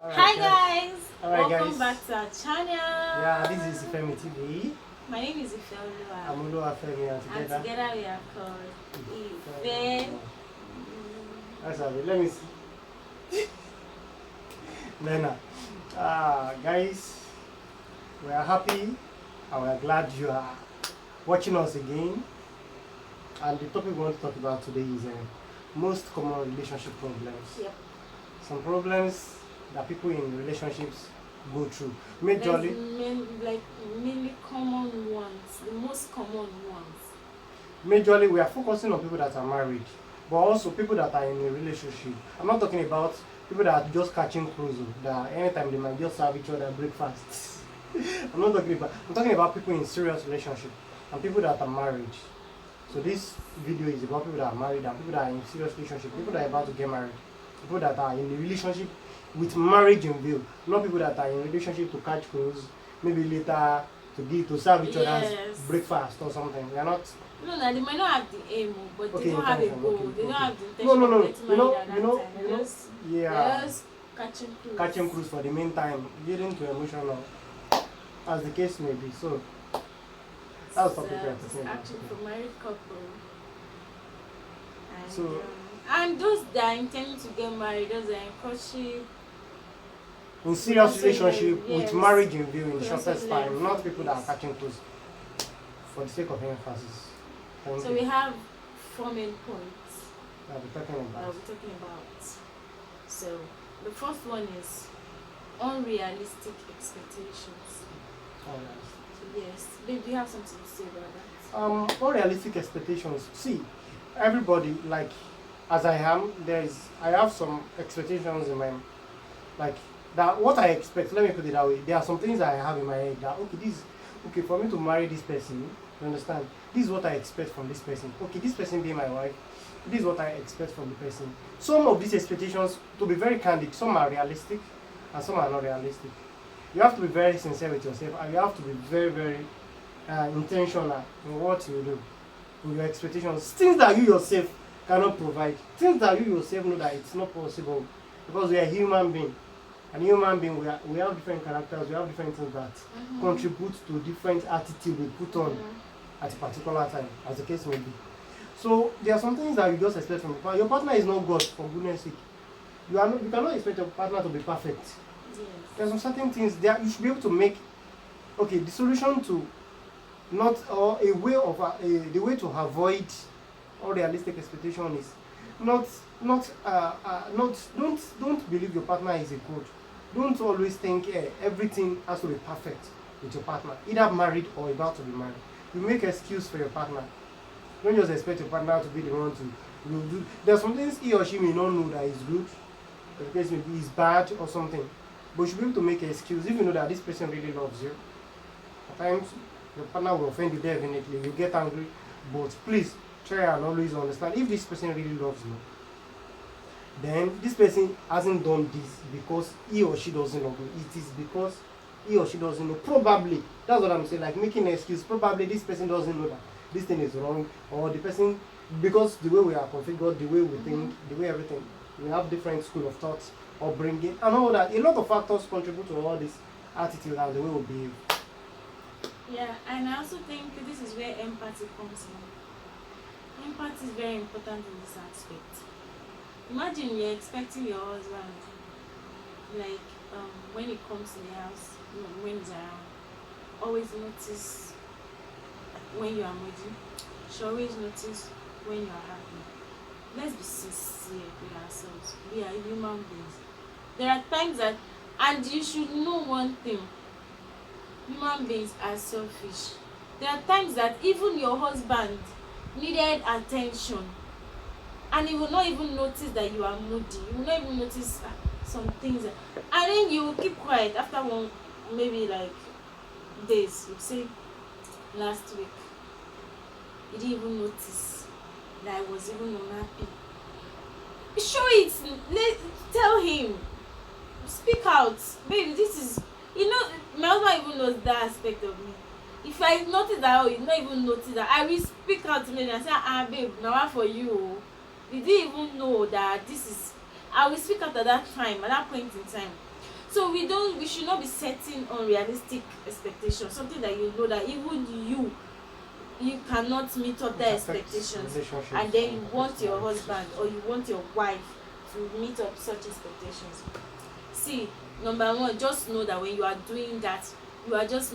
Hi guys, Alright welcome guys. back to our channel. Yeah, this is Ifemi TV. My name is Ifemi I'm Ifemi and and together. together we are called Ife. That's how let me see. Lena. Guys, we are happy and we are glad you are watching us again. And the topic we want to talk about today is most common relationship problems. Yep. Some problems that people in relationships go through. There's Majorly, mainly common ones, the most common ones. majorly we are focusing on people that are married, but also people that are in a relationship. I'm not talking about people that are just catching cruise, that anytime they might just serve each other breakfast. I'm talking about people in serious relationship and people that are married. So this video is about people that are married and people that are in serious relationship, people that are about to get married, people that are in a relationship with marriage in view, not people that are in relationship to catch cruise, maybe later to serve each other's Yes. breakfast or something. We are not. No, they might not have the aim, but Okay, they don't have a intention, goal. okay, They don't okay. have the intention No, no, no. of getting married at that time. Yeah. They're just catching cruise. Catching cruise for the meantime, leading to emotional, as the case may be. So that's what people are talking about. Actually, for married couple. And, So- and those that are intending to get married, those that are in courtship. In serious Also, relationship yes. with marriage in view in the Also shortest time, learn not from people that are this. catching cruise. For the sake of emphasis. Thank So you. we have 4 main points That we're talking that about. we're talking about. So the first one is unrealistic expectations. Alright. So yes, babe, do you have something to say about that? Unrealistic expectations. See, everybody, like as I am, I have some expectations in my, like, that what I expect. Let me put it that way. There are some things that I have in my head that okay for me to marry this person. You understand? This is what I expect from this person. Okay, this person being my wife. This is what I expect from the person. Some of these expectations, to be very candid, some are realistic and some are not realistic. You have to be very sincere with yourself and you have to be very, very intentional in what you do, in your expectations. Things that you yourself cannot provide, things that you yourself know that it's not possible, because we are human beings. And human being, we have different characters, we have different things that contribute to different attitude we put on at a particular time, as the case may be. So there are some things that you just expect from your partner. Your partner is not God, for goodness sake. You cannot expect your partner to be perfect. Yes. There are some certain things that you should be able to make. Okay, the solution to not or a way of the way to avoid unrealistic expectation is not don't believe your partner is a coach. Don't always think everything has to be perfect with your partner, either married or about to be married. You make excuse for your partner. Don't just expect your partner to be the one to do. There are some things he or she may not know that is good, the case maybe is bad or something, but you should be able to make an excuse if you know that this person really loves you. At times your partner will offend you definitely, you get angry, but please try and always understand if this person really loves you, then this person hasn't done this because he or she doesn't love you. It is because he or she doesn't know. Probably, that's what I'm saying, like making an excuse. Probably this person doesn't know that this thing is wrong, or the person, because the way we are configured, the way we think, the way everything, we have different school of thoughts, upbringing, and all that. A lot of factors contribute to all this attitude and the way we behave. Yeah, and I also think this is where empathy comes in. Empathy is very important in this aspect. Imagine you're expecting your husband, like when he comes to the house, when he's around, always notice when you are moody. She always notice when you are happy. Let's be sincere with ourselves. We are human beings. There are times that, and you should know one thing, human beings are selfish. There are times that even your husband needed attention and he will not even notice that you are moody. You will not even notice some things, and then you will keep quiet after one, maybe like days. You say, last week you didn't even notice that I was even unhappy. Show it. Tell him, speak out, baby. This is, my husband even knows that aspect of me. If I notice that, oh, you not even notice that, I will speak out to me and say, babe, now for you. You didn't even know that this is, I will speak out at that time, at that point in time. So we should not be setting unrealistic expectations, something that you know that even you cannot meet up the It affects expectations, relationships and then you and want affects your marriage. husband or you want your wife to meet up such expectations. See, number one, just know that when you are doing that, you are just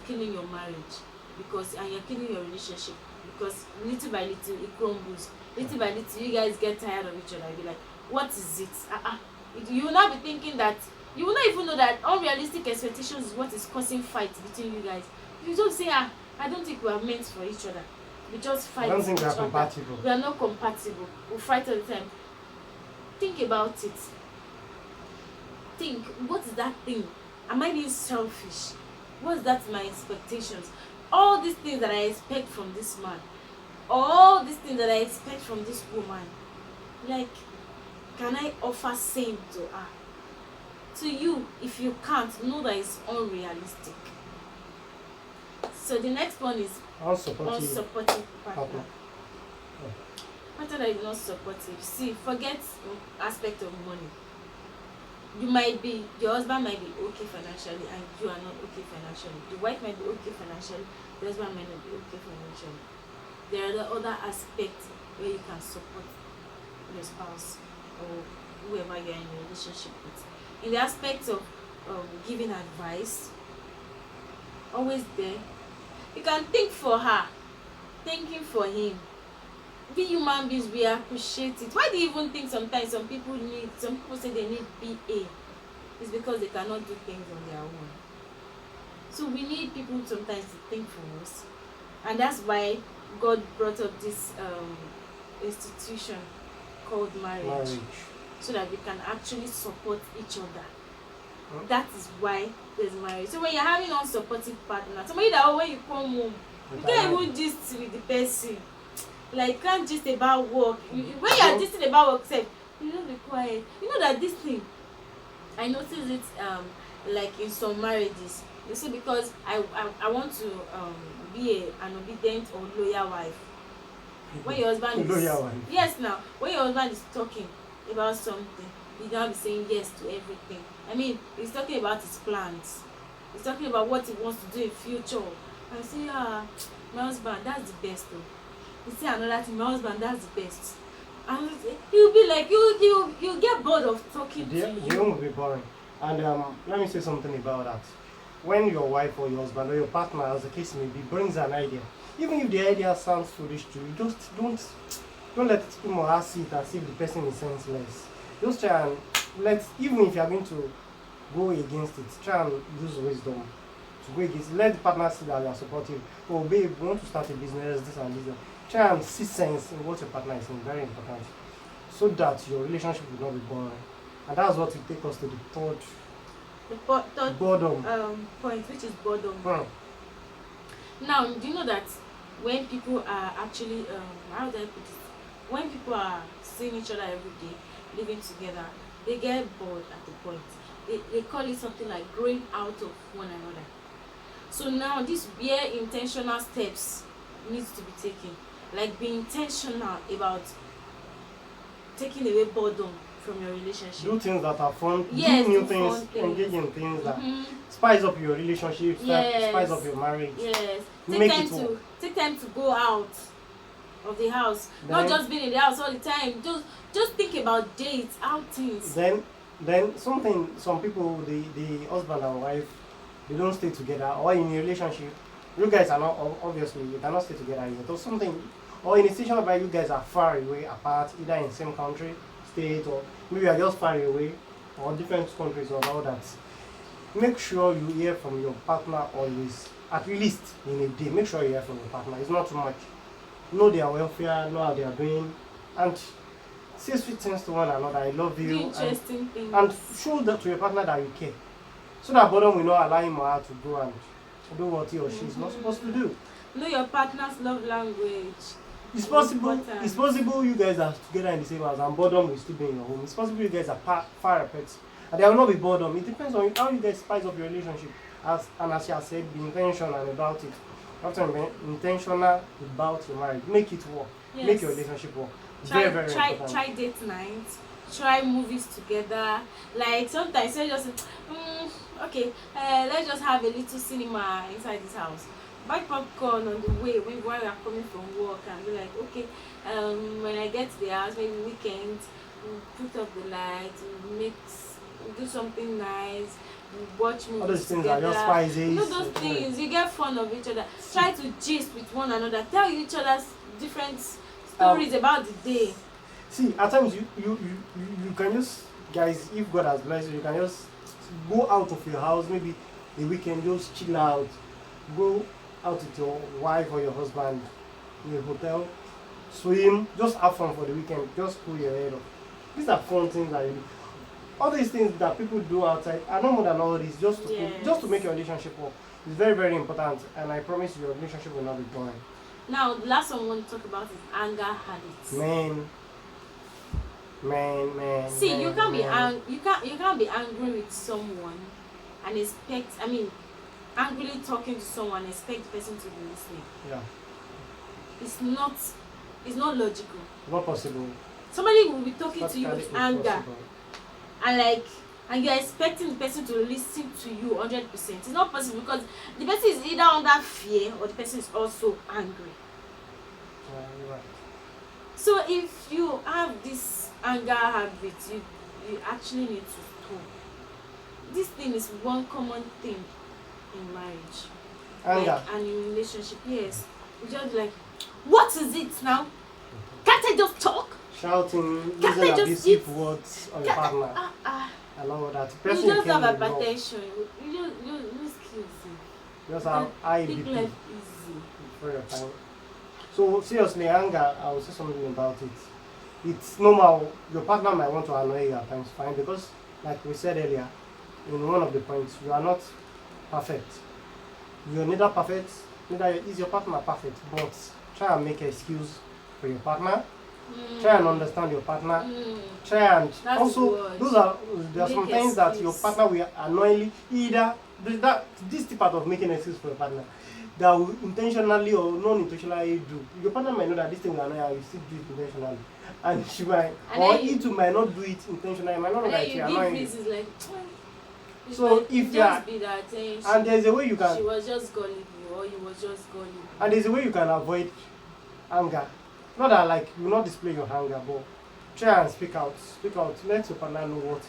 killing your marriage, because and you're killing your relationship, because little by little it crumbles. Little by little you guys get tired of each other. You'll be like, what is it? You will not be thinking that, you will not even know that unrealistic expectations is what is causing fight between you guys. You just say, I don't think we are meant for each other. We just I fight don't each think we are other. compatible. We are not compatible. We fight all the time. Think about it. Think, what is that thing? Am I being selfish? What's that my expectations? All these things that I expect from this man, all these things that I expect from this woman, like, can I offer same to her? To you, if you can't, know that it's unrealistic. So the next one is Unsupportive unsupportive partner. partner. Partner that is not supportive. See, forget aspect of money. Your husband might be okay financially and you are not okay financially. The wife might be okay financially, the husband might not be okay financially. There are the other aspects where you can support your spouse or whoever you are in a relationship with. In the aspect of giving advice, always there. You can think for her, thinking for him. We human beings, we appreciate it. Why do you even think sometimes some people say they need PA? It's because they cannot do things on their own. So we need people sometimes to think for us, and that's why God brought up this institution called marriage, so that we can actually support each other. That is why there's marriage. So when you're having unsupportive partner, somebody that when you come home, you can't even gist with the person. Like, can't gist about work. When you're gisting about work, say, you don't be quiet. You know that this thing, I noticed it like in some marriages. You see, because I want to be an obedient or loyal wife. When your husband is yes, now when your husband is talking about something, you don't be saying yes to everything. I mean, he's talking about his plans. He's talking about what he wants to do in future. I say, my husband, that's the best though. You say another thing, my husband, that's the best. And you'll be like, you get bored of talking to you. The home will be boring. And let me say something about that. When your wife or your husband or your partner, as the case may be, brings an idea, even if the idea sounds foolish to you, just don't let people see it as if the person is senseless. Just try and even if you are going to go against it, try and use wisdom to go against it. Let the partner see that you are supportive. Oh babe, we want to start a business, this and this. Try and see sense in what your partner is saying, very important, so that your relationship will not be boring. And that's what will take us to the third boredom point, which is boredom. Now, do you know that when people are actually how do I put it? When people are seeing each other every day, living together, they get bored at the point. They call it something like growing out of one another. So now these bare intentional steps needs to be taken. Like, be intentional about taking away boredom from your relationship. Do things that are fun. Yes, do new do things, fun things. engage in things that spice up your relationship, Yes. spice up your marriage. Yes. Make it work. Take time to go out of the house. Not just being in the house all the time. Just think about dates, outings. Then some people, the husband and wife, they don't stay together, or in a relationship, you guys are not, obviously you cannot stay together yet, or something, or in a situation where you guys are far away apart, either in the same country, state, or maybe you are just far away, or different countries or all that. Make sure you hear from your partner always, at least in a day. Make sure you hear from your partner. It's not too much. Know their welfare, know how they are doing, and say sweet things to one another. I love you. Interesting things. And show that to your partner that you care, so that boredom will not allow him or her to go and do what he or she is not supposed to do. Know your partner's love language. It's possible you guys are together in the same house and boredom will still be in your home. It's possible you guys are far apart and there will not be boredom. It depends on how you guys spice up your relationship. As she has said, be intentional about it. You have to be intentional about your marriage. Make it work. Yes. Make your relationship work. Very important. Try date night. try movies together. Like sometimes you just okay, let's just have a little cinema inside this house. Buy popcorn on the way maybe while we are coming from work and be like, okay, when I get to the house, maybe weekend, we'll put up the lights, we'll mix, we'll do something nice, we'll watch All those movies things are just together. spices. You know those things, you get fun of each other. Try to gist with one another, tell each other's different stories about the day. See, at times you can just, guys, if God has blessed you, you can just go out of your house, maybe a weekend, just chill out, go out with your wife or your husband in a hotel, swim, just have fun for the weekend, just cool your head off. These are fun things that you, all these things that people do outside are no more than all this, just to just to make your relationship work. It's very, very important, and I promise you your relationship will not be boring. Now, the last one I want to talk about is anger habits. Man. See, man, you can't be man. you can't be angry with someone and expect. I mean, angrily talking to someone and expect the person to be listening. Yeah, It's not. It's not logical. not possible. Somebody will be talking to you Practically with anger impossible. and like, and you're expecting the person to listen to you 100%. It's not possible because the person is either under fear or the person is also angry. You're right. So if you have this anger habit, you actually need to stop. This thing is one common thing in marriage. Anger. Like, and in relationship, yes. You just like, what is it now? Can't I just talk? Shouting, Can't using I just abusive eat? words on your partner, and all that. You Person just came have with love. hypertension. You skills. Just have high Take BP life easy. for your time. So seriously, anger, I will say something about it. It's normal. Your partner might want to annoy you at times, fine, because like we said earlier, in one of the points, you are not perfect. You're neither perfect, neither is your partner perfect, but try and make an excuse for your partner. Try and understand your partner. Try and That's also good. there are some Make things that your excuse. partner will annoyingly either this part of making an excuse for your partner that will intentionally or non-intentionally do. Your partner might know that this thing will annoy her, you still do it intentionally, and she might, And or then he too might not do it intentionally. Might not know And that then it's you give annoying you. reasons like, it's So like, if you just are, be that attention. and there's a way you She can, was just gullible or you was just gullible. and there's a way you can avoid anger. Not that like you will not display your anger, but try and speak out. Speak out. Let your partner know what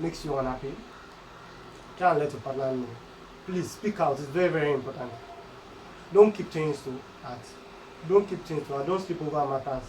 makes you unhappy. Try and let your partner know. Please speak out. It's very, very important. Don't keep things to heart. Don't keep things to heart. Don't sleep over matters.